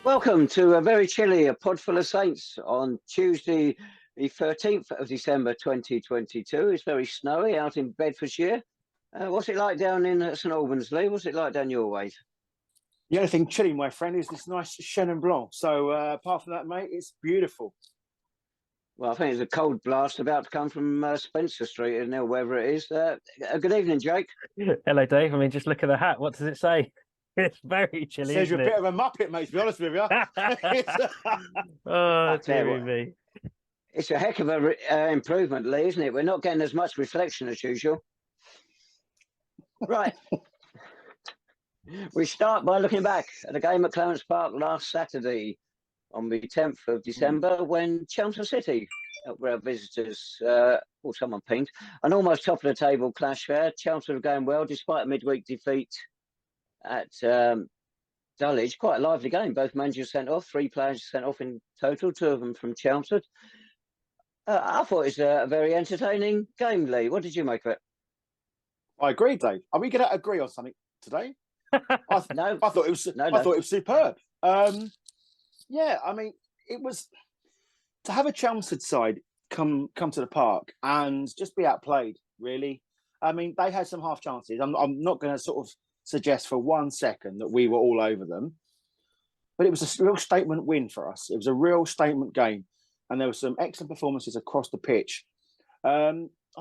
Welcome to a very chilly pod full of saints on Tuesday, the 13th of December 2022. It's very snowy out in Bedfordshire. What's it like down in St Albans, Lee? What's it like down your way? The only thing chilly, my friend, is this nice Chenin Blanc. So apart from that, mate, it's beautiful. Well, I think it's a cold blast about to come from Spencer Street, isn't it, or wherever it is. Good evening, Jake. Hello, Dave. I mean, just look at the hat. What does it say? It's very chilly. Says you're a bit of a muppet, mate, to be honest with you. Oh, dear me. It's a heck of a improvement, Lee, isn't it? We're not getting as much reflection as usual. Right. We start by looking back at a game at Clarence Park last Saturday on the 10th of December when Chelmsford City were our visitors, someone pinged, an almost top of the table clash there. Chelmsford were going well despite a midweek defeat at Dulwich. Quite a lively game. Both managers sent off, 3 players sent off in total, 2 of them from Chelmsford. I thought it was a very entertaining game, Lee. What did you make of it? I agree, Dave. Are we going to agree on something today? I thought it was. No. I thought it was superb. Yeah, I mean, it was to have a Chelmsford side come to the park and just be outplayed. Really, I mean, they had some half chances. I'm not going to sort of suggest for 1 second that we were all over them, but it was a real statement win for us. It was a real statement game, and there were some excellent performances across the pitch. I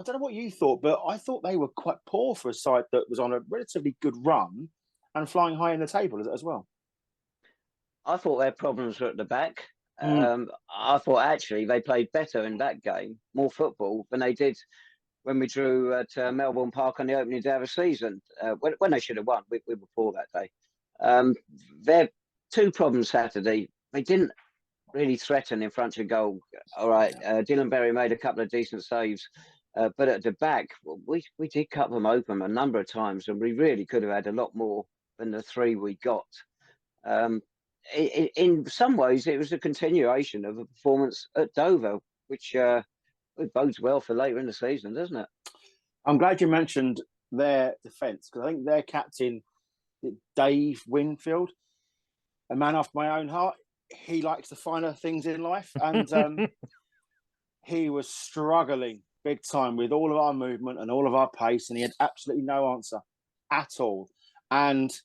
don't know what you thought, but I thought they were quite poor for a side that was on a relatively good run and flying high in the table as well. I thought their problems were at the back. I thought actually they played better in that game, more football than they did when we drew at Melbourne Park on the opening day of the season, when they should have won. We were poor that day. Their 2 problems Saturday, they didn't really threaten in front of goal. All right, Dylan Berry made a couple of decent saves, but at the back, we did cut them open a number of times, and we really could have had a lot more than the 3 we got. In some ways, it was a continuation of a performance at Dover, which bodes well for later in the season, doesn't it? I'm glad you mentioned their defence, because I think their captain, Dave Winfield, a man after my own heart, he likes the finer things in life, and he was struggling big time with all of our movement and all of our pace, and he had absolutely no answer at all. And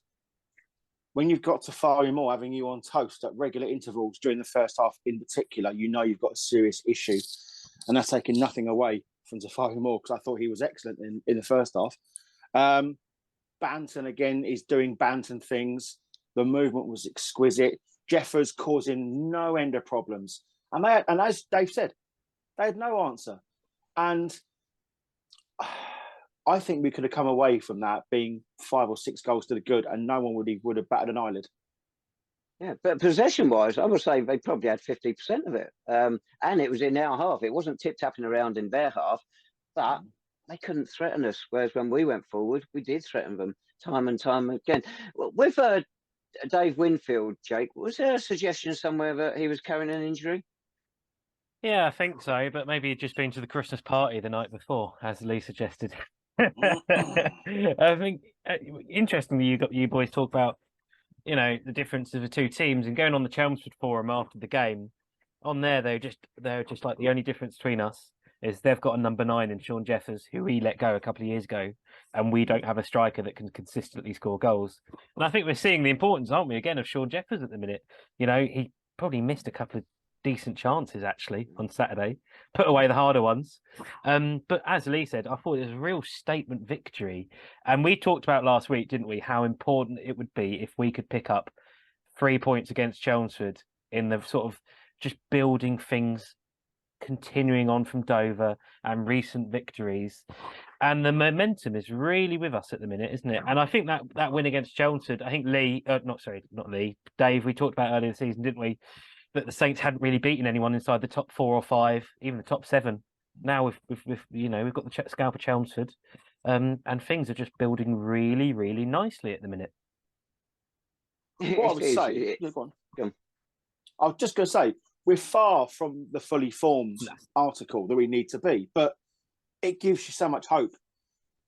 when you've got Tafari Moore having you on toast at regular intervals during the first half in particular, you know you've got a serious issue. And that's taking nothing away from Tafari Moore, because I thought he was excellent in the first half. Banton, again, is doing Banton things. The movement was exquisite. Jeffers causing no end of problems. And as Dave said, they had no answer. And I think we could have come away from that being 5 or 6 goals to the good, and no one would have batted an eyelid. Yeah, but possession-wise, I would say they probably had 50% of it. And it was in our half. It wasn't tip-tapping around in their half, but they couldn't threaten us. Whereas when we went forward, we did threaten them time and time again. With Dave Winfield, Jake, was there a suggestion somewhere that he was carrying an injury? Yeah, I think so, but maybe he'd just been to the Christmas party the night before, as Lee suggested. I think interestingly, you boys talk about, you know, the difference of the 2 teams, and going on the Chelmsford forum after the game. On there, they're just like the only difference between us is they've got a number 9 in Shaun Jeffers, who we let go a couple of years ago, and we don't have a striker that can consistently score goals. And I think we're seeing the importance, aren't we, again, of Shaun Jeffers at the minute. You know, he probably missed a couple of decent chances actually on Saturday, put away the harder ones. But as Lee said, I thought it was a real statement victory. And we talked about last week, didn't we, how important it would be if we could pick up 3 points against Chelmsford in the sort of just building things, continuing on from Dover and recent victories. And the momentum is really with us at the minute, isn't it? And I think that win against Chelmsford, I think Dave, we talked about earlier in the season, didn't we? That the Saints hadn't really beaten anyone inside the top 4 or 5, even the top 7. Now we've got the scalp of Chelmsford, and things are just building really, really nicely at the minute. What I would say, go on. I was just going to say, we're far from the fully formed article that we need to be, but it gives you so much hope.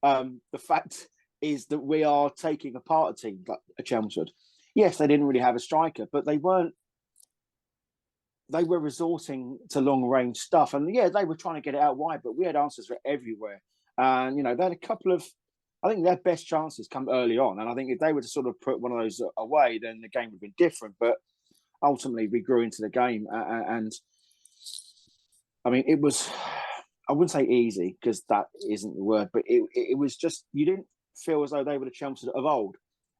The fact is that we are taking apart a team like Chelmsford. Yes, they didn't really have a striker, but they weren't they were resorting to long range stuff, and yeah, they were trying to get it out wide, but we had answers for everywhere. And you know, they had a couple of, I think their best chances come early on, and I think if they were to sort of put one of those away, then the game would have been different. But ultimately, we grew into the game, and I mean, it was, I wouldn't say easy because that isn't the word, but it was just, you didn't feel as though they were the Chelmsford of old,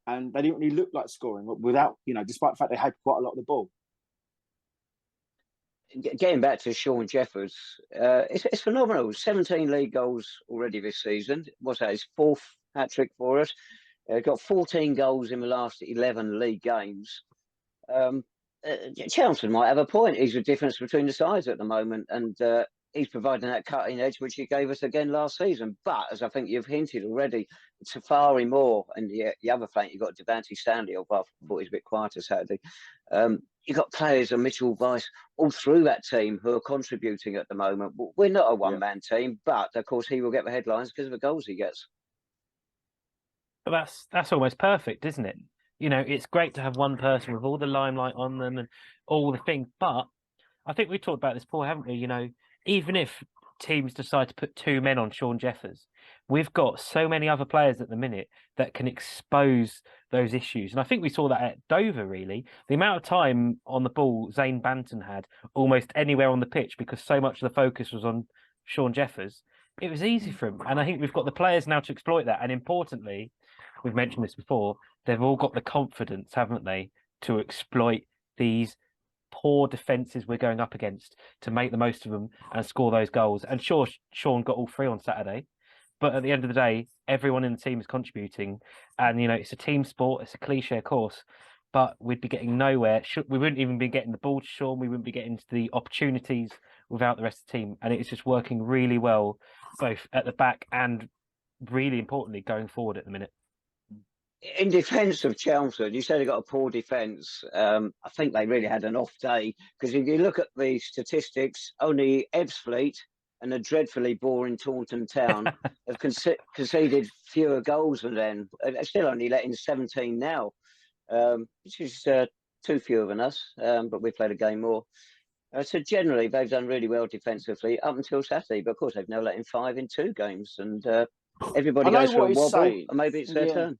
and they didn't really look like scoring without, you know, despite the fact they had quite a lot of the ball. Getting back to Shaun Jeffers, it's phenomenal. 17 league goals already this season. What's that? His 4th hat-trick for us. Got 14 goals in the last 11 league games. Chelmsford might have a point. He's the difference between the sides at the moment, and he's providing that cutting edge which he gave us again last season. But as I think you've hinted already, Safari Moore and the other flank, you've got Devante Stanley, although I thought he's a bit quieter Saturday. You've got players and Mitchell Weiss all through that team who are contributing at the moment. We're not a one-man team, but of course he will get the headlines because of the goals he gets. But that's almost perfect, isn't it? You know, it's great to have one person with all the limelight on them and all the things. But I think we talked about this before, haven't we? You know, even if teams decide to put 2 men on Shaun Jeffers, we've got so many other players at the minute that can expose those issues. And I think we saw that at Dover, really. The amount of time on the ball Zane Banton had almost anywhere on the pitch because so much of the focus was on Shaun Jeffers. It was easy for him. And I think we've got the players now to exploit that. And importantly, we've mentioned this before, they've all got the confidence, haven't they, to exploit these poor defences we're going up against, to make the most of them and score those goals. And sure, Shaun got all 3 on Saturday, but at the end of the day, everyone in the team is contributing. And, you know, it's a team sport, it's a cliche, of course, but we'd be getting nowhere. We wouldn't even be getting the ball to Shaun. We wouldn't be getting to the opportunities without the rest of the team. And it's just working really well, both at the back and really importantly, going forward at the minute. In defence of Chelmsford, you said they got a poor defence. I think they really had an off day because if you look at the statistics, only Ebbsfleet and a dreadfully boring Taunton Town have conceded fewer goals than them. They're still only letting 17 now, which is 2 fewer than us, but we played a game more. So generally, they've done really well defensively up until Saturday, but of course they've now let in 5 in 2 games, and everybody goes through a wobble, and maybe it's their turn.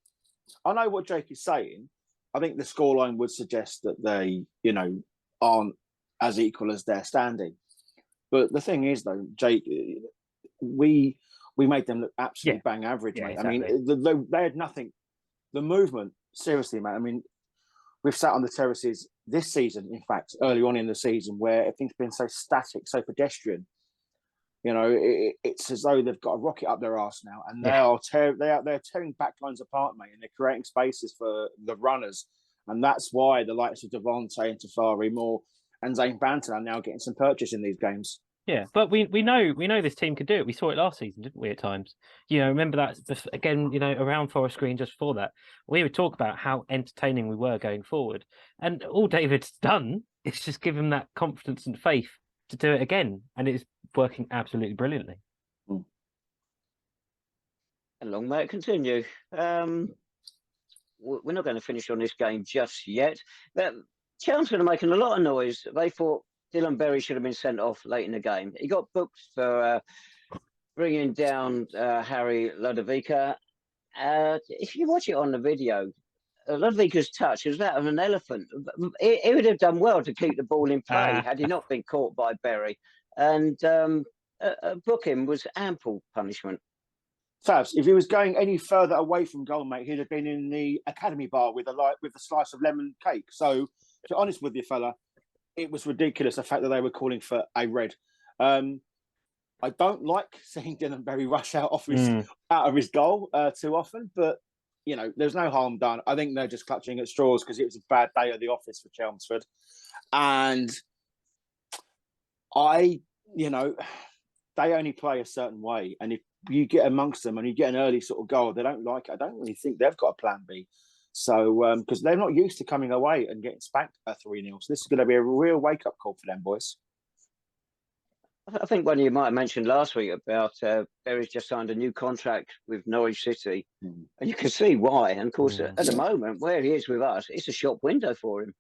I know what Jake is saying. I think the scoreline would suggest that they, you know, aren't as equal as they're standing. But the thing is, though, Jake, we made them look absolutely bang average, mate. Exactly. I mean, they had nothing. The movement, seriously, man. I mean, we've sat on the terraces this season, in fact, early on in the season, where everything's been so static, so pedestrian. You know, it's as though they've got a rocket up their arse now, and they're tearing backlines apart, mate, and they're creating spaces for the runners, and that's why the likes of Devontae and Tafari Moore and Zane Banton are now getting some purchase in these games. Yeah, but we know this team could do it. We saw it last season, didn't we? At times, you know, remember that again. You know, around Forest Green just before that, we would talk about how entertaining we were going forward, and all David's done is just give him that confidence and faith to do it again, and it's working absolutely brilliantly. And long may it continue. We're not going to finish on this game just yet. Chelmsford are making a lot of noise. They thought Dylan Berry should have been sent off late in the game. He got booked for bringing down Harry Ludovica. If you watch it on the video, Ludovica's touch was that of an elephant. He would have done well to keep the ball in play had he not been caught by Berry. And booking was ample punishment. Fabs, if he was going any further away from goal, mate, he'd have been in the academy bar with a slice of lemon cake. So, to be honest with you, fella, it was ridiculous the fact that they were calling for a red. I don't like seeing Dylan Berry rush out of his goal too often, but you know, there's no harm done. I think they're just clutching at straws because it was a bad day at the office for Chelmsford, and you know, they only play a certain way, and if you get amongst them and you get an early sort of goal, they don't like it. I don't really think they've got a plan B. So, because they're not used to coming away and getting spanked at 3-0. So this is going to be a real wake-up call for them, boys. I think one you might have mentioned last week about Berry's just signed a new contract with Norwich City. And you can see why. And of course, at the moment, where he is with us, it's a shop window for him.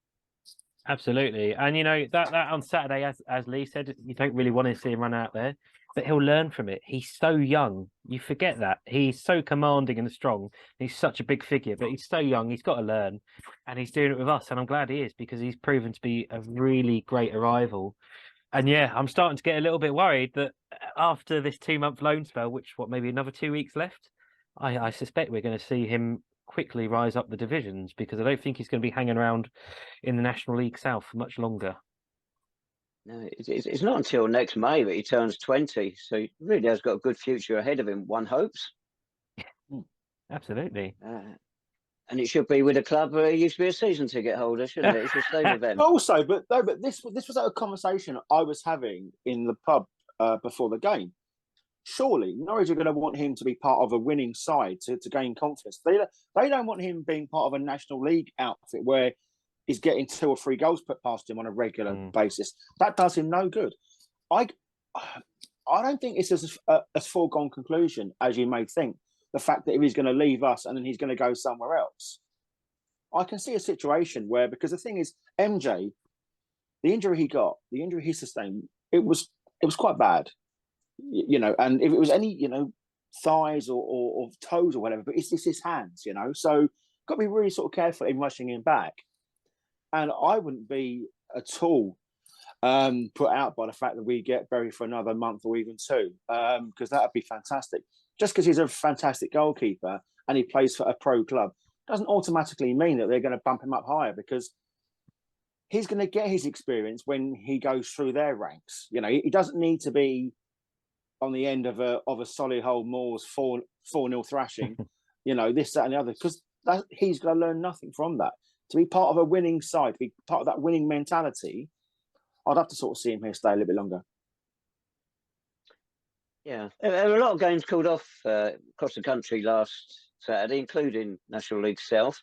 Absolutely. And you know, that on Saturday, as Lee said, you don't really want to see him run out there, but he'll learn from it. He's so young. You forget that. He's so commanding and strong. He's such a big figure, but he's so young. He's got to learn. And he's doing it with us. And I'm glad he is, because he's proven to be a really great arrival. And yeah, I'm starting to get a little bit worried that after this 2-month loan spell, which maybe another 2 weeks left, I suspect we're going to see him quickly rise up the divisions, because I don't think he's going to be hanging around in the National League South for much longer. No, it's not until next May that he turns 20, so he really has got a good future ahead of him, one hopes. Absolutely. And it should be with a club where he used to be a season ticket holder, shouldn't it? It should stay with them. Also, but this was a conversation I was having in the pub before the game. Surely Norwich are going to want him to be part of a winning side to gain confidence. They don't want him being part of a National League outfit where he's getting 2 or 3 goals put past him on a regular basis. That does him no good. I don't think it's as foregone conclusion as you may think. The fact that if he's going to leave us and then he's going to go somewhere else. I can see a situation where, because the thing is, MJ, the injury he sustained, it was quite bad. You know, and if it was any, you know, thighs or toes or whatever, but it's just his hands, you know. So got to be really sort of careful in rushing him back. And I wouldn't be at all put out by the fact that we get Berry for another month or even 2, because that would be fantastic. Just because he's a fantastic goalkeeper and he plays for a pro club doesn't automatically mean that they're going to bump him up higher, because he's going to get his experience when he goes through their ranks. You know, he doesn't need to be on the end of a Solihull Moors 4-0 thrashing, you know, this, that, and the other, because he's going to learn nothing from that. To be part of a winning side, to be part of that winning mentality, I'd have to sort of see him here stay a little bit longer. Yeah, there were a lot of games called off across the country last Saturday, including National League South.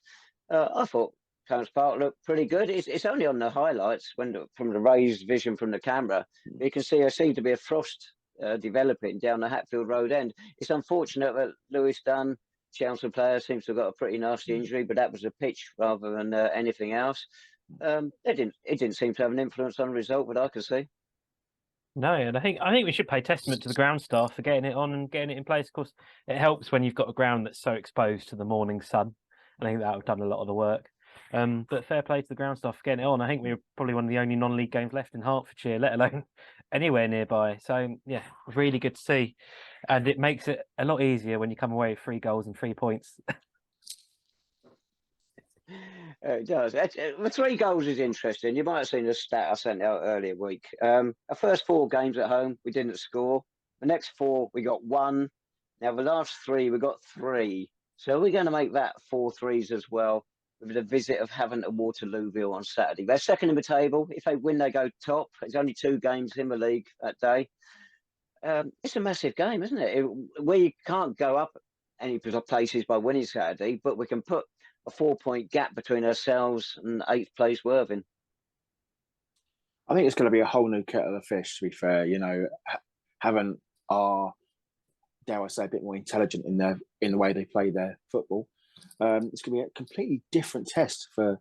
I thought Clarence Park looked pretty good. It's only on the highlights from the raised vision from the camera. You can see there seemed to be a frost developing down the Hatfield Road end. It's unfortunate that Lewis Dunn, Chelmsford player, seems to have got a pretty nasty injury, but that was a pitch rather than anything else. It didn't seem to have an influence on the result, but I could see. No, and I think we should pay testament to the ground staff for getting it on and getting it in place. Of course, it helps when you've got a ground that's so exposed to the morning sun. I think that would have done a lot of the work. But fair play to the ground staff for getting it on. I think we were probably one of the only non-league games left in Hertfordshire, let alone anywhere nearby. So yeah, really good to see, and it makes it a lot easier when you come away with 3 goals and 3 points. It does. The 3 goals is interesting. You might have seen the stat I sent out earlier week. Our first 4 games at home, we didn't score. The next 4, we got 1. Now, the last 3, we got 3. So we're going to make that 4 threes as well, with the visit of Havant Waterlooville on Saturday. They're second in the table. If they win, they go top. There's only 2 games in the league that day. It's a massive game, isn't it? We can't go up any places by winning Saturday, but we can put a 4-point gap between ourselves and 8th place Worthing. I think it's going to be a whole new kettle of fish, to be fair. You know, Havant are, dare I say, a bit more intelligent in the way they play their football. It's going to be a completely different test for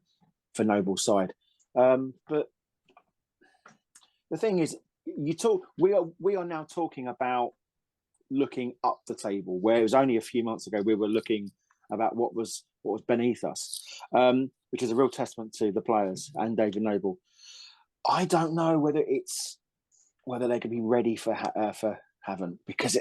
Noble's side. But the thing is, we are now talking about looking up the table, where it was only a few months ago we were looking about what was beneath us, which is a real testament to the players and David Noble. I don't know whether they could be ready for Havant, because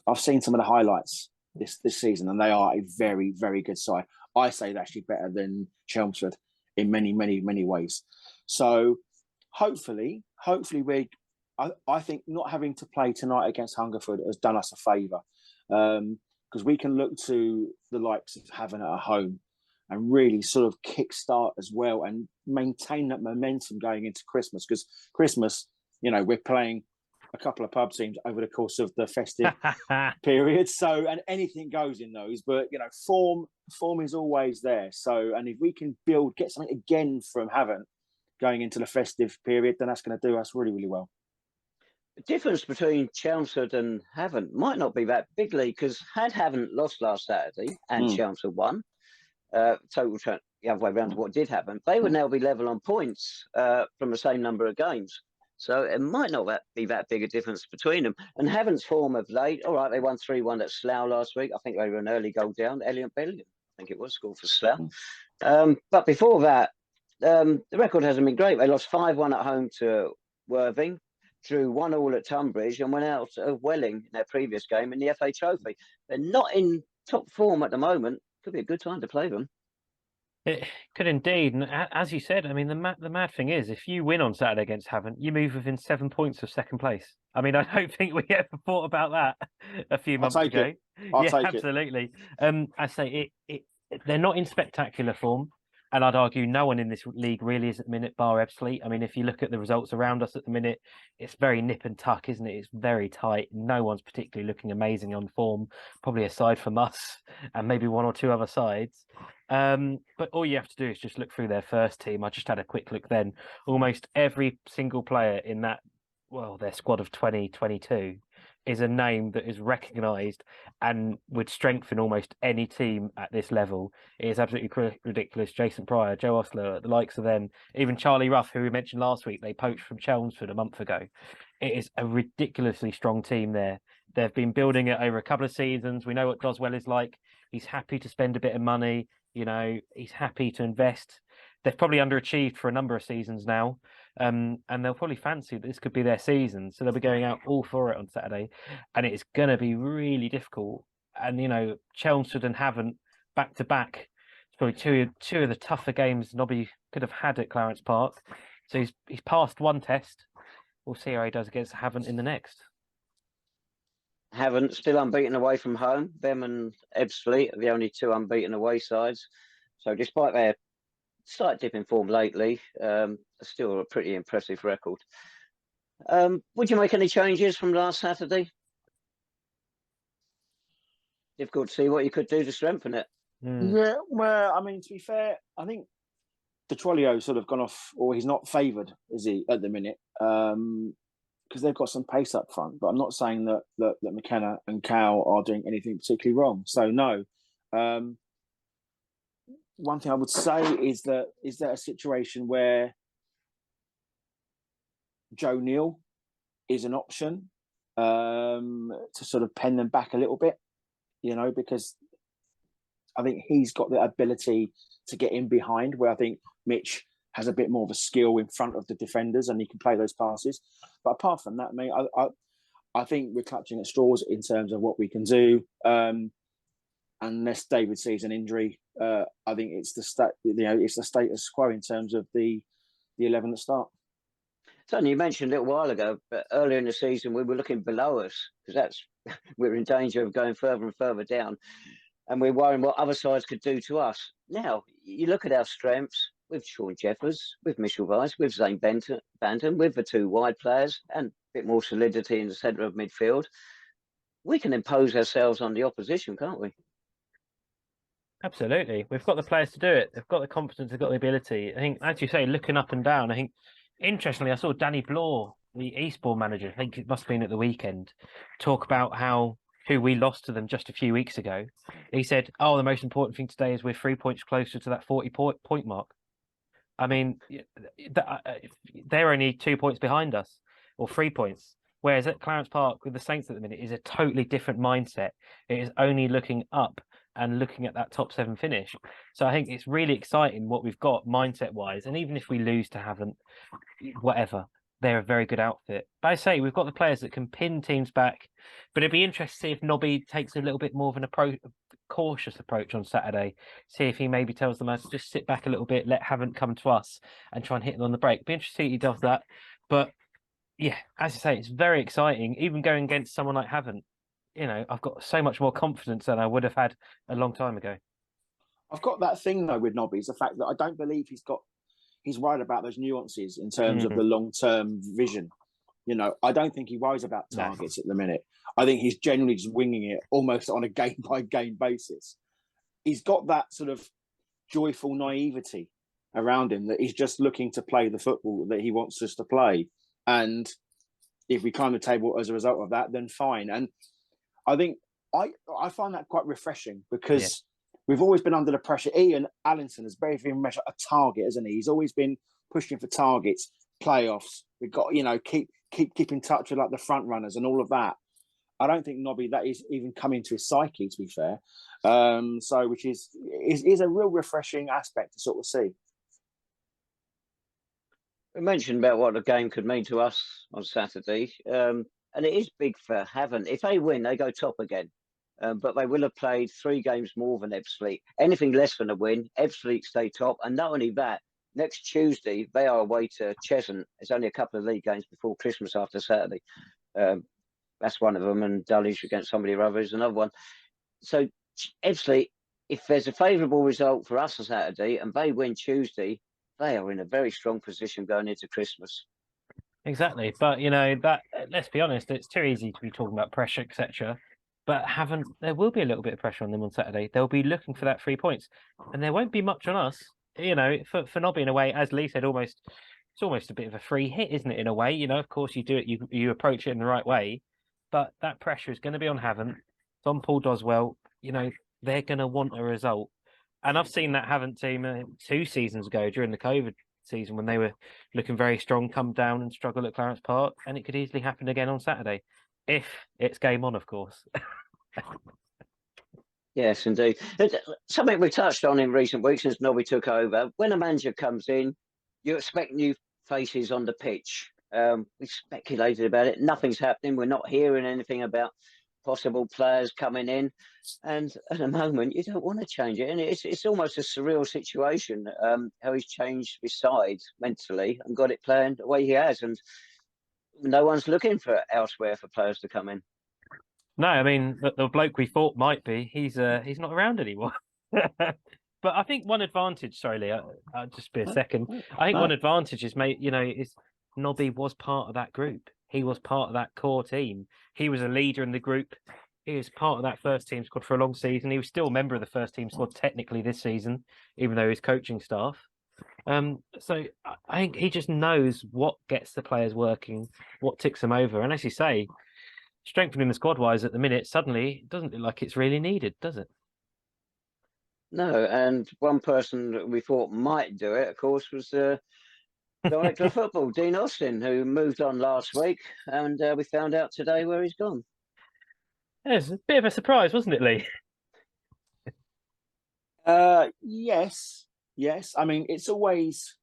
I've seen some of the highlights this season, and they are a very, very good side. I say they're actually better than Chelmsford in many, many, many ways. So hopefully I think not having to play tonight against Hungerford has done us a favour, because we can look to the likes of Havant at home and really sort of kickstart as well and maintain that momentum going into Christmas. Because Christmas, you know, we're playing a couple of pub teams over the course of the festive period. So, and anything goes in those, but you know, form is always there. So, and if we can get something again from Havant going into the festive period, then that's going to do us really, really well. The difference between Chelmsford and Havant might not be that bigly, because had Havant lost last Saturday and Chelmsford won, total the other way around to what did happen, they would now be level on points from the same number of games. So it might not be that big a difference between them. And Havant's form of late, all right, they won 3-1 at Slough last week. I think they were an early goal down. Elliot Bellion, I think it was, scored for Slough. But before that, the record hasn't been great. They lost 5-1 at home to Worthing, drew 1-1 at Tunbridge, and went out of Welling in their previous game in the FA Trophy. They're not in top form at the moment. Could be a good time to play them. It could indeed, and as you said, I mean, the mad thing is, if you win on Saturday against Havant, you move within 7 points of second place. I mean, I don't think we ever thought about that a few months ago. I'll take absolutely. I say they're not in spectacular form, and I'd argue no one in this league really is at the minute, bar Ebbsfleet. I mean, if you look at the results around us at the minute, it's very nip and tuck, isn't it? It's very tight. No one's particularly looking amazing on form, probably aside from us and maybe one or two other sides. But all you have to do is just look through their first team. I just had a quick look then. Almost every single player in that, well, their squad of 2022 is a name that is recognised and would strengthen almost any team at this level. It is absolutely ridiculous. Jason Pryor, Joe Osler, the likes of them, even Charlie Ruff, who we mentioned last week, they poached from Chelmsford a month ago. It is a ridiculously strong team there. They've been building it over a couple of seasons. We know what Doswell is like. He's happy to spend a bit of money. You know, he's happy to invest. They've probably underachieved for a number of seasons now. And they'll probably fancy that this could be their season. So they'll be going out all for it on Saturday. And it's going to be really difficult. And, you know, Chelmsford and Havant back to back. It's probably two of the tougher games Nobby could have had at Clarence Park. So he's passed one test. We'll see how he does against Havant in the next. Havant still unbeaten away from home. Them and Ebbsfleet are the only two unbeaten away sides. So despite their slight dip in form lately, still a pretty impressive record. Would you make any changes from last Saturday? Difficult to see what you could do to strengthen it. Yeah, well, I mean, to be fair, I think the Trollio's sort of gone off, or he's not favoured, is he, at the minute? Because they've got some pace up front. But I'm not saying that McKenna and Cal are doing anything particularly wrong. So no. One thing I would say is there a situation where Joe Neal is an option to sort of pen them back a little bit, you know, because I think he's got the ability to get in behind, where I think Mitch has a bit more of a skill in front of the defenders and he can play those passes. But apart from that, mate, I think we're clutching at straws in terms of what we can do. Unless David sees an injury, I think it's the status quo in terms of the 11 at start. Tony, you mentioned a little while ago, but earlier in the season we were looking below us because we're in danger of going further and further down, and we're worrying what other sides could do to us. Now you look at our strengths with Shaun Jeffers, with Mitchell Weiss, with Zane Banton, with the two wide players, and a bit more solidity in the centre of midfield. We can impose ourselves on the opposition, can't we? Absolutely. We've got the players to do it. They've got the competence, they've got the ability. I think, as you say, looking up and down, I think, interestingly, I saw Danny Blore, the Eastbourne manager, I think it must have been at the weekend, talk about who we lost to them just a few weeks ago. He said, the most important thing today is we're 3 points closer to that 40-point mark. I mean, they're only 2 points behind us, or 3 points. Whereas at Clarence Park with the Saints at the minute is a totally different mindset. It is only looking up and looking at that top 7 finish. So I think it's really exciting what we've got mindset-wise. And even if we lose to Havant, whatever, they're a very good outfit. But I say, we've got the players that can pin teams back. But it'd be interesting to see if Nobby takes a little bit more of an cautious approach on Saturday. See if he maybe tells them to just sit back a little bit, let Havant come to us and try and hit them on the break. Be interesting to see if he does that. But yeah, as I say, it's very exciting. Even going against someone like Havant, you know, I've got so much more confidence than I would have had a long time ago. I've got that thing though with Nobby, is the fact that I don't believe he's worried about those nuances in terms of the long-term vision. You know, I don't think he worries about targets at the minute. I think he's generally just winging it almost on a game-by-game basis. He's got that sort of joyful naivety around him that he's just looking to play the football that he wants us to play. And if we climb the table as a result of that, then fine. And I think I find that quite refreshing because we've always been under the pressure. Ian Allinson is very much a target, isn't he? He's always been pushing for targets, playoffs. We've got, keep in touch with like the front runners and all of that. I don't think Nobby that is even coming to his psyche, to be fair. So, which is a real refreshing aspect to sort of see. We mentioned about what the game could mean to us on Saturday, and it is big for Havant. If they win, they go top again. But they will have played 3 games more than Ebbsfleet. Anything less than a win, Ebbsfleet stay top. And not only that, next Tuesday, they are away to Cheshunt. It's only a couple of league games before Christmas after Saturday. That's one of them, and Dulwich against somebody or other is another one. So Ebbsfleet, if there's a favourable result for us on Saturday and they win Tuesday, they are in a very strong position going into Christmas. Exactly. But, that, let's be honest, it's too easy to be talking about pressure, etc. But there will be a little bit of pressure on them on Saturday. They'll be looking for that 3 points. And there won't be much on us, for not being away, as Lee said, it's almost a bit of a free hit, isn't it, in a way? Of course you do it, you approach it in the right way. But that pressure is going to be on Havant. Don Paul does well. They're going to want a result. And I've seen that Havant team 2 seasons ago during the COVID season when they were looking very strong, come down and struggle at Clarence Park. And it could easily happen again on Saturday. If it's game on, of course. Yes, indeed. Something we touched on in recent weeks since Nobby took over. When a manager comes in, you expect new faces on the pitch. We speculated about it. Nothing's happening. We're not hearing anything about possible players coming in. And at the moment, you don't want to change it. And it's almost a surreal situation, how he's changed his side mentally and got it playing the way he has. And no one's looking for elsewhere for players to come in. No, I mean, the bloke we thought might be, he's not around anymore. But I think one advantage, sorry, Lee, I'll just be a second. I think one advantage is, is Nobby was part of that group. He was part of that core team. He was a leader in the group. He was part of that first team squad for a long season. He was still a member of the first team squad technically this season, even though he's coaching staff. So I think he just knows what gets the players working, what ticks them over. And as you say, strengthening the squad wise at the minute, suddenly it doesn't look like it's really needed, does it? No, and one person that we thought might do it, of course, was Director of Football, Dean Austin, who moved on last week, and we found out today where he's gone. Yeah, it's a bit of a surprise, wasn't it, Lee? Yes. I mean, it's always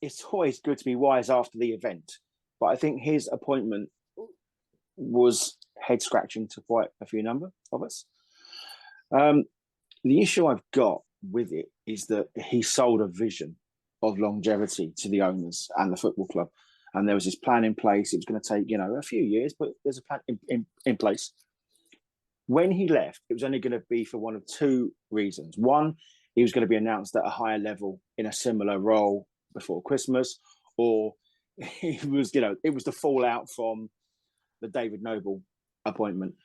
good to be wise after the event, but I think his appointment was head scratching to quite a few number of us. The issue I've got with it is that he sold a vision of longevity to the owners and the football club, and there was this plan in place. It was going to take a few years, but there's a plan in place. When he left, it was only going to be for one of 2 reasons. One, he was going to be announced at a higher level in a similar role before Christmas, or it was the fallout from the David Noble appointment.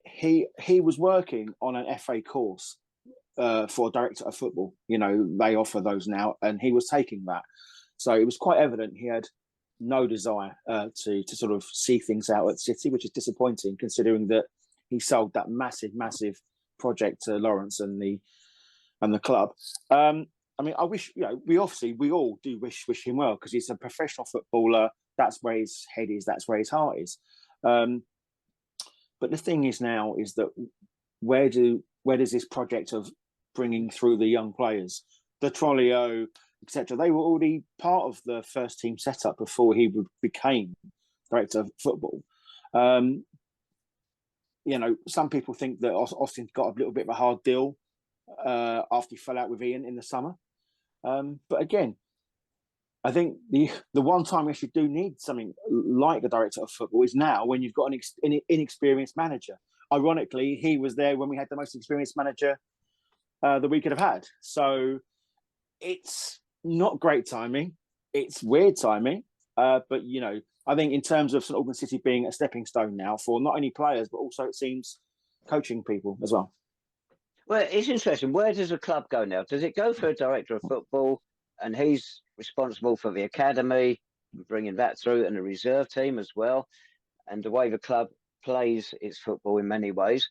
He was working on an FA course for director of football. They offer those now, and he was taking that. So it was quite evident he had no desire to sort of see things out at City, which is disappointing considering that he sold that massive project to Lawrence and the club. I mean, I wish, we all do wish him well because he's a professional footballer. That's where his head is. That's where his heart is. But the thing is now is that where does this project of bringing through the young players, the Trollio, etc., they were already part of the first team setup before he became director of football. Some people think that Austin got a little bit of a hard deal after he fell out with Ian in the summer. But again, I think the one time we actually do need something like the director of football is now when you've got an inexperienced manager. Ironically, he was there when we had the most experienced manager that we could have had. So it's not great timing. It's weird timing. But, I think in terms of St Albans City being a stepping stone now for not only players, but also it seems coaching people as well. Well, it's interesting. Where does the club go now? Does it go for a director of football and he's responsible for the academy, bringing that through, and the reserve team as well, and the way the club plays its football in many ways?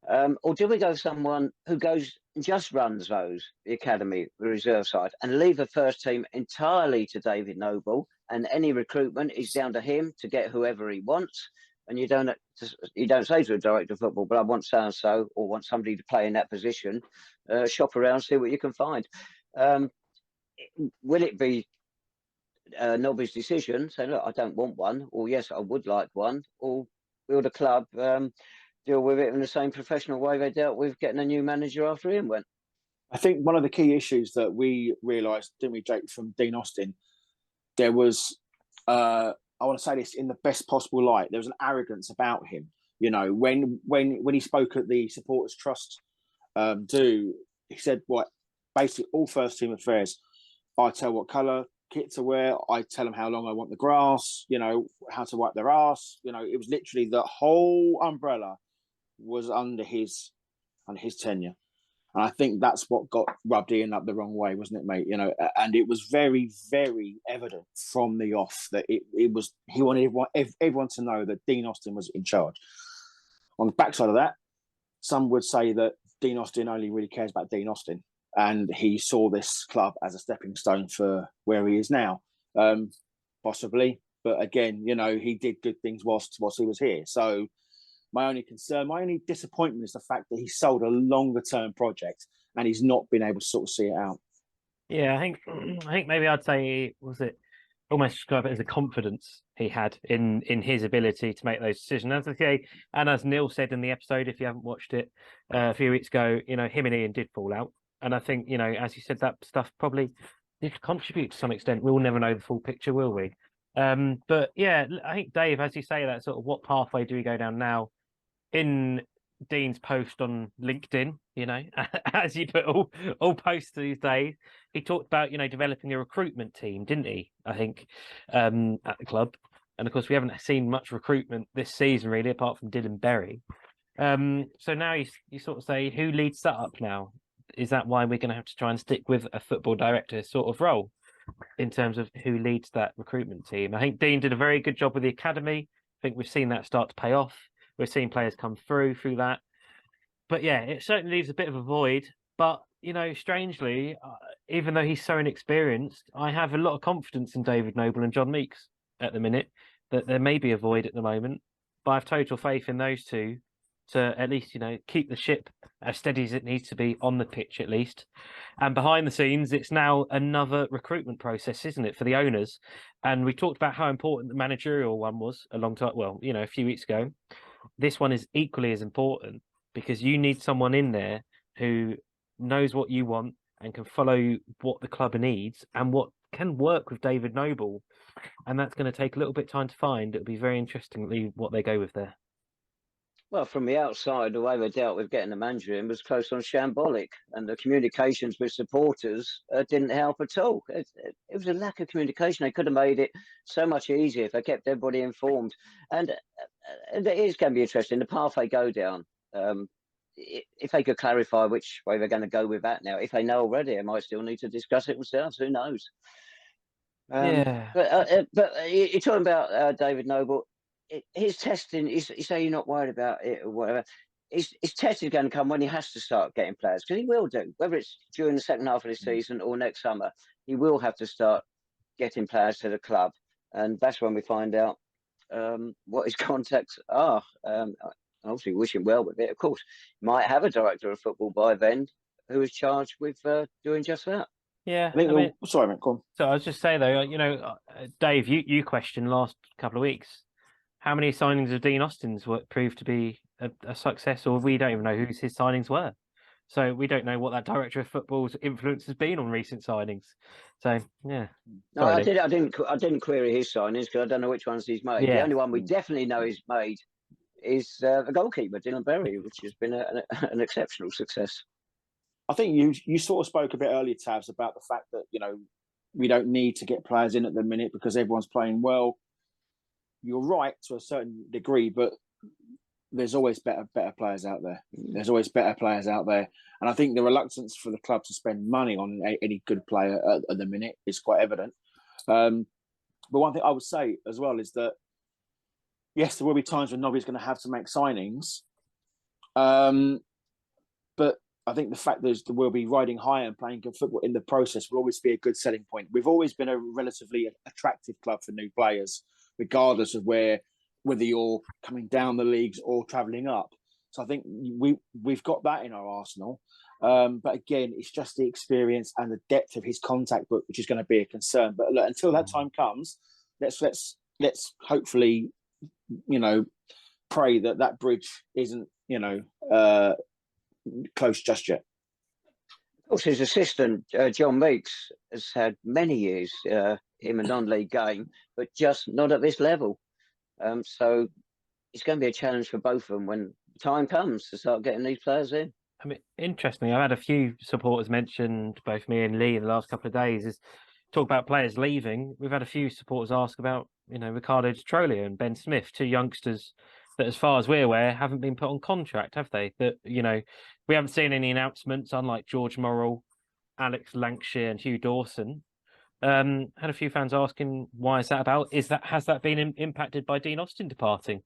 Or do we go with someone who goes and just runs the academy, the reserve side, and leave the first team entirely to David Noble, and any recruitment is down to him to get whoever he wants? And you don't say to a director of football, but I want so and so, or want somebody to play in that position. Shop around, see what you can find. Will it be Nobby's decision? Say, look, I don't want one, or yes, I would like one, or will the club deal with it in the same professional way they dealt with getting a new manager after Ian went? I think one of the key issues that we realised, didn't we, Jake, from Dean Austin, there was, I want to say this in the best possible light, there was an arrogance about him. You know, when he spoke at the Supporters Trust he said, what, basically all first team affairs, I tell what colour kit to wear, I tell them how long I want the grass, you know, how to wipe their ass. You know, it was literally the whole umbrella was under his tenure. And I think that's what got rubbed Ian up the wrong way, wasn't it, mate? You know, and it was very, very evident from the off that it was, he wanted everyone to know that Dean Austin was in charge. On the backside of that, some would say that Dean Austin only really cares about Dean Austin, and he saw this club as a stepping stone for where he is now. Possibly, but again, you know, he did good things whilst he was here. So my only concern, my only disappointment is the fact that he sold a longer term project and he's not been able to sort of see it out. Yeah, I think maybe I'd say, was it almost describe it as a confidence he had in his ability to make those decisions. As I say, and as Neil said in the episode, if you haven't watched it a few weeks ago, you know, him and Ian did fall out. And I think, you know, as you said, that stuff probably did contribute to some extent. We'll never know the full picture, will we? But yeah, I think, Dave, as you say, that sort of what pathway do we go down now? In Dean's post on LinkedIn, you know, as you put all posts these days, he talked about, you know, developing a recruitment team, didn't he? I think at the club, and of course we haven't seen much recruitment this season really, apart from Dylan Berry. So now you sort of say, who leads that up now? Is that why we're going to have to try and stick with a football director sort of role in terms of who leads that recruitment team? I think Dean did a very good job with the academy. I think we've seen that start to pay off. We're seeing players come through that. But yeah, it certainly leaves a bit of a void. But, you know, strangely, even though he's so inexperienced, I have a lot of confidence in David Noble and John Meeks at the minute, that there may be a void at the moment. But I have total faith in those two to at least, you know, keep the ship as steady as it needs to be on the pitch at least. And behind the scenes, it's now another recruitment process, isn't it, for the owners? And we talked about how important the managerial one was a long time, well, you know, a few weeks ago. This one is equally as important, because you need someone in there who knows what you want and can follow what the club needs and what can work with David Noble. And that's going to take a little bit of time to find. It'll be very interesting what they go with there. Well, from the outside, the way they dealt with getting the manager in was close on shambolic, and the communications with supporters didn't help at all. It was a lack of communication. They could have made it so much easier if they kept everybody informed. And it is going to be interesting, the path they go down. If they could clarify which way they're going to go with that now. If they know already, they might still need to discuss it themselves. Who knows? Yeah. But you're talking about David Noble. His testing, you say you're not worried about it or whatever. His test is going to come when he has to start getting players, because he will do, whether it's during the second half of the season or next summer. He will have to start getting players to the club, and that's when we find out what his contacts are. Obviously, wish him well with it. Of course, he might have a director of football by then who is charged with doing just that. Yeah, I think. Sorry, mate, go on. So I was just saying though, you know, Dave, you questioned last couple of weeks how many signings of Dean Austin's proved to be a success, or we don't even know who his signings were. So we don't know what that director of football's influence has been on recent signings. So yeah. No, I didn't query his signings because I don't know which ones he's made. Yeah. The only one we definitely know he's made is the goalkeeper, Dylan Berry, which has been an exceptional success. I think you sort of spoke a bit earlier, Tavs, about the fact that, you know, we don't need to get players in at the minute because everyone's playing well. You're right to a certain degree, but there's always better players out there. There's always better players out there. And I think the reluctance for the club to spend money on any good player at the minute is quite evident. But one thing I would say as well is that, yes, there will be times when Nobby's going to have to make signings. But I think the fact that we'll be riding high and playing good football in the process will always be a good selling point. We've always been a relatively attractive club for new players, regardless of whether you're coming down the leagues or travelling up. So I think we've got that in our arsenal. But again, it's just the experience and the depth of his contact book, which is going to be a concern. But look, until that time comes, let's hopefully, pray that bridge isn't, close just yet. Of course, his assistant, John Meeks, has had many years in a non-league game, but just not at this level. So it's going to be a challenge for both of them when the time comes to start getting these players in. I mean, interestingly, I've had a few supporters mentioned, both me and Lee, in the last couple of days, is talk about players leaving. We've had a few supporters ask about, Ricardo Di Trolio and Ben Smith, two youngsters that, as far as we're aware, haven't been put on contract, have they? That, we haven't seen any announcements, unlike George Morrell, Alex Lancashire and Hugh Dawson. Had a few fans asking, why is that about? Has that been impacted by Dean Austin departing?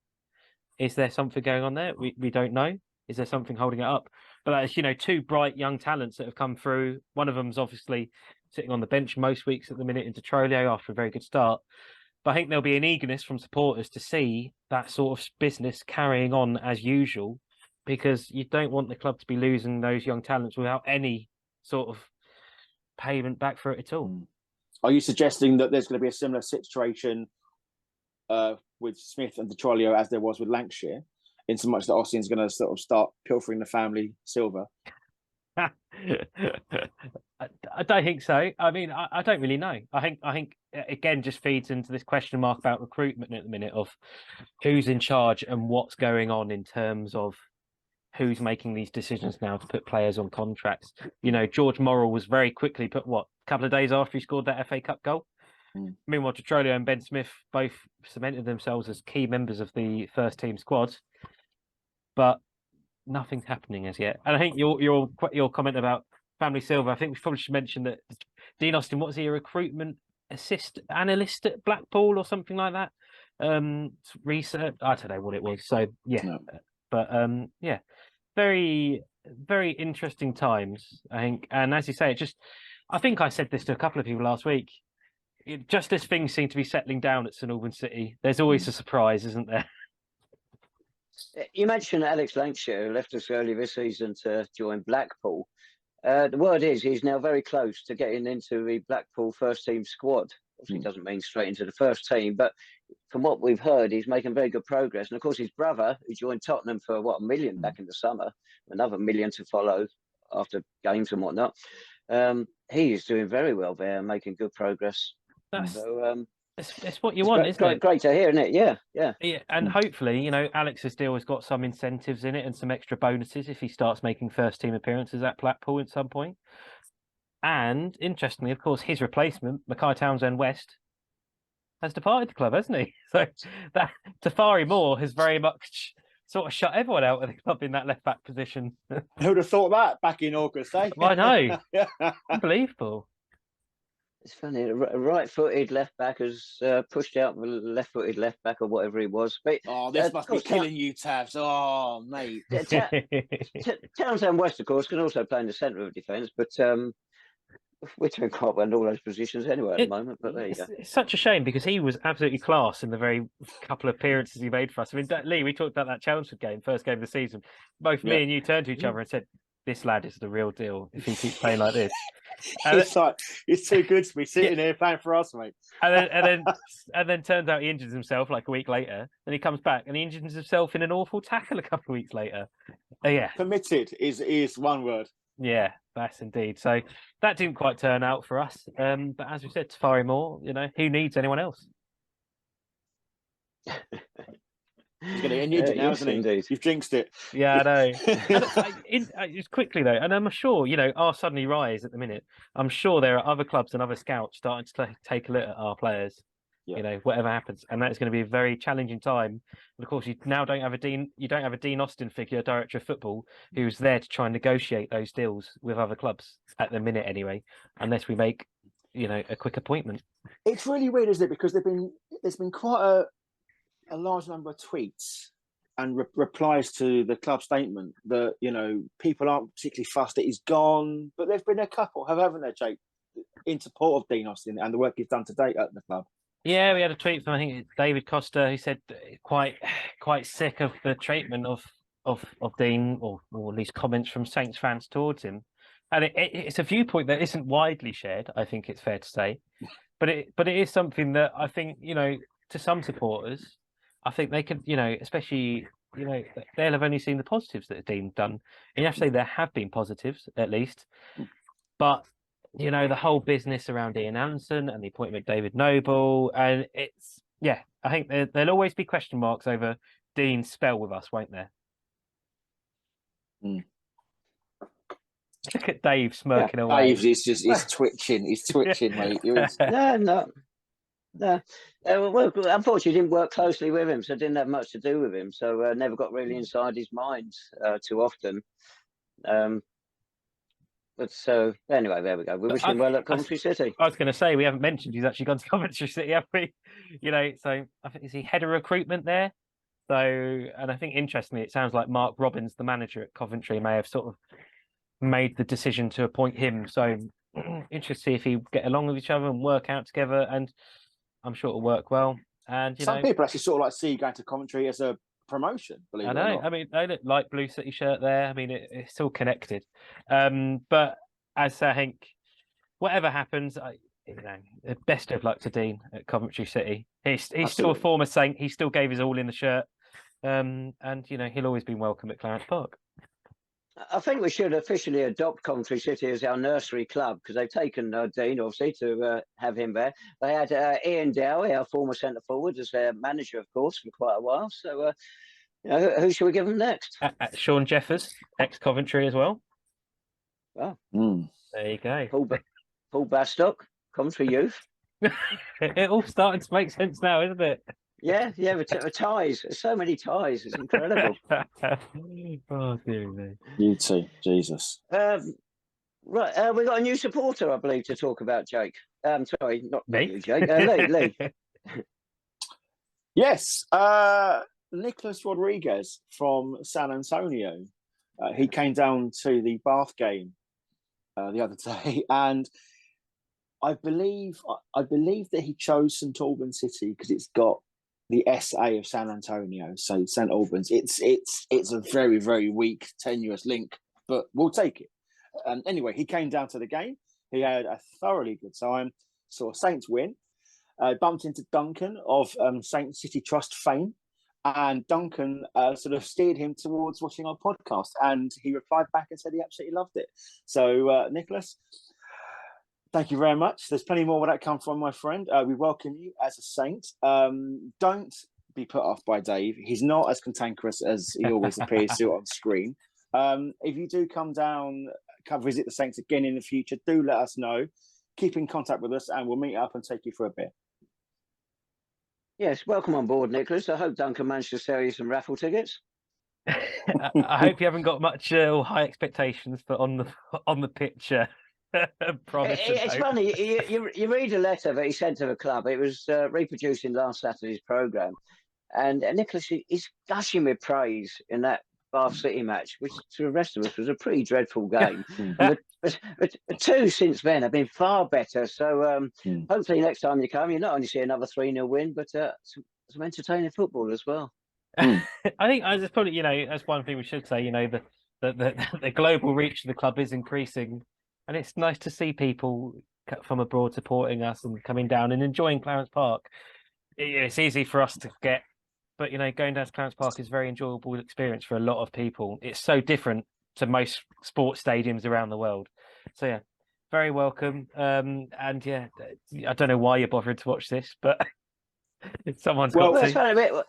Is there something going on there? We don't know. Is there something holding it up? But that's, two bright young talents that have come through. One of them's obviously sitting on the bench most weeks at the minute in Di Trolio after a very good start. But I think there'll be an eagerness from supporters to see that sort of business carrying on as usual, because you don't want the club to be losing those young talents without any sort of payment back for it at all. Are you suggesting that there's going to be a similar situation with Smith and Di Trolio as there was with Lancashire, in so much that Austin's going to sort of start pilfering the family silver? I don't think so. I mean, I don't really know. I think again just feeds into this question mark about recruitment at the minute of who's in charge and what's going on in terms of who's making these decisions now to put players on contracts. George Morrell was very quickly put, a couple of days after he scored that FA Cup goal. Meanwhile, Di Trolio and Ben Smith both cemented themselves as key members of the first team squad, but nothing's happening as yet. And I think your comment about family silver, I think we probably should mention that Dean Austin, what was he, a recruitment analyst at Blackpool or something like that? Research, I don't know what it was. So yeah, no. But yeah, very, very interesting times, I think. And as you say, I think I said this to a couple of people last week. Just as things seem to be settling down at St Albans City, there's always a surprise, isn't there? You mentioned Alex Lancashire, who left us early this season to join Blackpool. The word is he's now very close to getting into the Blackpool first team squad. Obviously, doesn't mean straight into the first team, but from what we've heard, he's making very good progress. And of course, his brother, who joined Tottenham for $1 million back in the summer, another $1 million to follow after games and whatnot. He is doing very well there, making good progress. That's what you want, isn't it? Great to hear, isn't it? Yeah. And hopefully, Alex's deal has got some incentives in it and some extra bonuses if he starts making first team appearances at Blackpool at some point. And interestingly, of course, his replacement, Mackay Townsend-West, has departed the club, hasn't he? So that Tafari Moore has very much sort of shut everyone out of the club in that left back position. Who would have thought that back in August, eh? I know. Unbelievable. It's funny, a right-footed left-back has pushed out the left-footed left-back or whatever he was. But, this must be killing you, Tavs. Oh, mate. Townsend-West, of course, can also play in the centre of defence, but we're doing quite well in all those positions anyway at the moment. But there you go. It's such a shame because he was absolutely class in the very couple of appearances he made for us. I mean, Lee, we talked about that Chelmsford game, first game of the season. Both me and you turned to each other and said, this lad is the real deal if he keeps playing like this. It's too good to be sitting here playing for us, mate. And then turns out he injures himself like a week later. Then he comes back and he injures himself in an awful tackle a couple of weeks later. Yeah, permitted is one word. Yeah, that's indeed. So that didn't quite turn out for us. But as we said, Tafari Moore, who needs anyone else? He's going to get injured now, isn't he? Indeed. You've jinxed it. Yeah, I know. Just quickly, though, and I'm sure, our suddenly rise at the minute. I'm sure there are other clubs and other scouts starting to take a look at our players, whatever happens. And that's going to be a very challenging time. And of course, you now don't have a Dean Austin figure, director of football, who's there to try and negotiate those deals with other clubs at the minute anyway, unless we make, a quick appointment. It's really weird, isn't it? Because there's been quite a large number of tweets and replies to the club statement that, you know, people aren't particularly fussed that he's gone, but there's been a couple, haven't there, Jake, in support of Dean Austin and the work he's done to date at the club. Yeah, we had a tweet from, I think it's David Costa, who said quite sick of the treatment of Dean, or at least comments from Saints fans towards him. And it's a viewpoint that isn't widely shared, I think it's fair to say. But it is something that I think, you know, to some supporters, I think they could, you know, especially, you know, they'll have only seen the positives that Dean done. And you have to say there have been positives, at least. But, you know, the whole business around Ian Anderson and the appointment of David Noble, and it's, yeah, I think there'll always be question marks over Dean's spell with us, won't there? Look at Dave smirking away. Dave is just, he's twitching, mate. No. Well, unfortunately, didn't work closely with him, so didn't have much to do with him. So never got really inside his mind too often. But so anyway, there we go. We wish him well at Coventry City. I was going to say, we haven't mentioned he's actually gone to Coventry City, have we? You know, so I think, is he head of recruitment there? So, and I think interestingly, it sounds like Mark Robbins, the manager at Coventry, may have sort of made the decision to appoint him. So interested to see if he get along with each other and work out together, and I'm sure it'll work well. And some people actually sort of like see going to Coventry as a promotion. Believe it or not. I mean, they look like Blue City shirt there. I mean, it's all connected. But as I think, whatever happens, you know, best of luck to Dean at Coventry City. He's still a former Saint. He still gave his all in the shirt, and you know, he'll always be welcome at Clarence Park. I think we should officially adopt Coventry City as our nursery club, because they've taken Dean, obviously, to have him there. They had Ian Dowie, our former centre forward, as their manager, of course, for quite a while. So, you know, who should we give them next? Shaun Jeffers, ex-Coventry as well. Well, there you go. Paul Bastock, Coventry Youth. It all starting to make sense now, isn't it? Yeah, the ties. There's so many ties. It's incredible. Oh, dear me. You too, Jesus. Right, we got a new supporter, I believe, to talk about, Jake. Sorry, not you, Jake. Lee. Yes, Nicholas Rodriguez from San Antonio. He came down to the Bath game the other day, and I believe that he chose St Albans City because it's got the SA of San Antonio, so St Albans. It's a very, very weak, tenuous link, but we'll take it. Anyway, he came down to the game. He had a thoroughly good time. Saw Saints win. Bumped into Duncan of Saint City Trust fame, and Duncan sort of steered him towards watching our podcast, and he replied back and said he absolutely loved it. So, Nicholas, thank you very much. There's plenty more where that come from, my friend. We welcome you as a Saint. Don't be put off by Dave. He's not as cantankerous as he always appears to on screen. If you do come down, come visit the Saints again in the future, do let us know. Keep in contact with us and we'll meet up and take you for a beer. Yes, welcome on board, Nicholas. I hope Duncan managed to sell you some raffle tickets. I hope you haven't got much or high expectations for on the pitch. It's funny, you read a letter that he sent to the club. It was reproduced in last Saturday's programme. And Nicholas, he's gushing with praise in that Bath City match, which to the rest of us was a pretty dreadful game. And the two since then have been far better. So hopefully next time you come, you not only see another 3-0 win, but some entertaining football as well. I think that's probably, you know, that's one thing we should say, you know, the global reach of the club is increasing. And it's nice to see people from abroad supporting us and coming down and enjoying Clarence Park. It's easy for us to forget, but, you know, going down to Clarence Park is a very enjoyable experience for a lot of people. It's so different to most sports stadiums around the world. So, yeah, very welcome. And, yeah, I don't know why you're bothering to watch this, but someone's got to.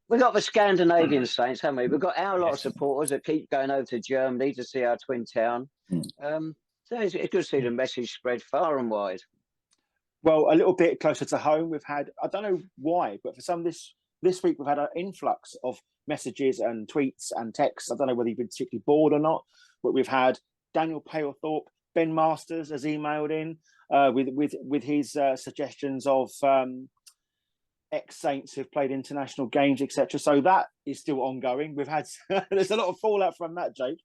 We've got the Scandinavian Saints, haven't we? We've got our lot of supporters that keep going over to Germany to see our twin town. So it's good to see the message spread far and wide. Well, a little bit closer to home, we've had, I don't know why, but for some this week we've had an influx of messages and tweets and texts. I don't know whether you've been particularly bored or not, but we've had Daniel Palethorpe, Ben Masters has emailed in with his suggestions of ex-Saints who've played international games, etc. So that is still ongoing. We've had there's a lot of fallout from that, Jake.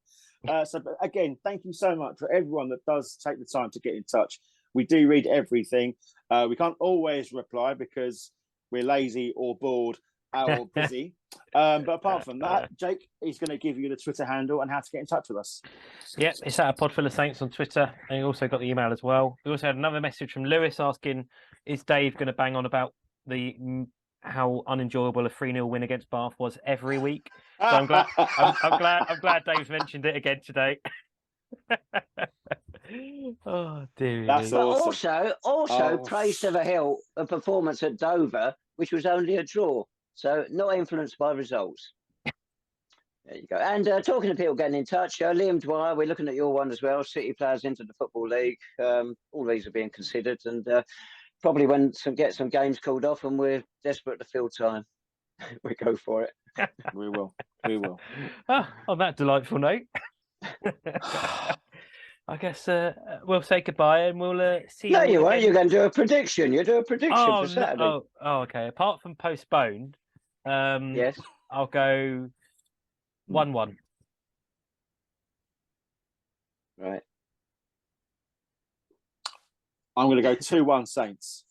So again, thank you so much for everyone that does take the time to get in touch. We do read everything. We can't always reply because we're lazy or bored or busy. But apart from that, Jake is going to give you the Twitter handle and how to get in touch with us. Yep, it's at a Podful of Saints on Twitter, and you also got the email as well. We also had another message from Lewis asking, "Is Dave going to bang on about how unenjoyable a 3-0 win against Bath was every week?" So I'm glad. I'm glad Dave's mentioned it again today. Oh dear. That's But awesome. also praise to the Hill, a performance at Dover, which was only a draw, so not influenced by results. There you go. And talking to people getting in touch, Liam Dwyer, we're looking at your one as well. City players into the Football League. All these are being considered, and probably when get some games called off and we're desperate to fill time, we go for it. We will. We will. On that delightful note, I guess we'll say goodbye and we'll see you. No, you won't. Again. You're going to do a prediction. You do a prediction for Saturday. Oh, okay. Apart from postponed, yes, I'll go 1-1. Right. I'm going to go 2-1 Saints.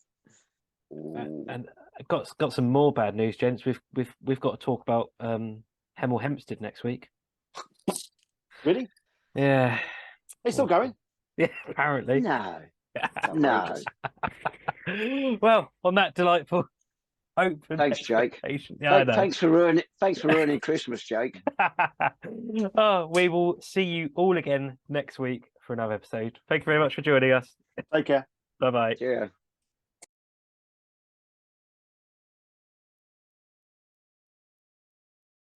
And got some more bad news, gents. We've got to talk about Hemel Hempstead next week. Really? Yeah. They're still going? Yeah, apparently. No. No. Well, on that delightful open. Thanks, Jake. Yeah, thanks for ruining Christmas, Jake. We will see you all again next week for another episode. Thank you very much for joining us. Take care. Bye-bye. Yeah.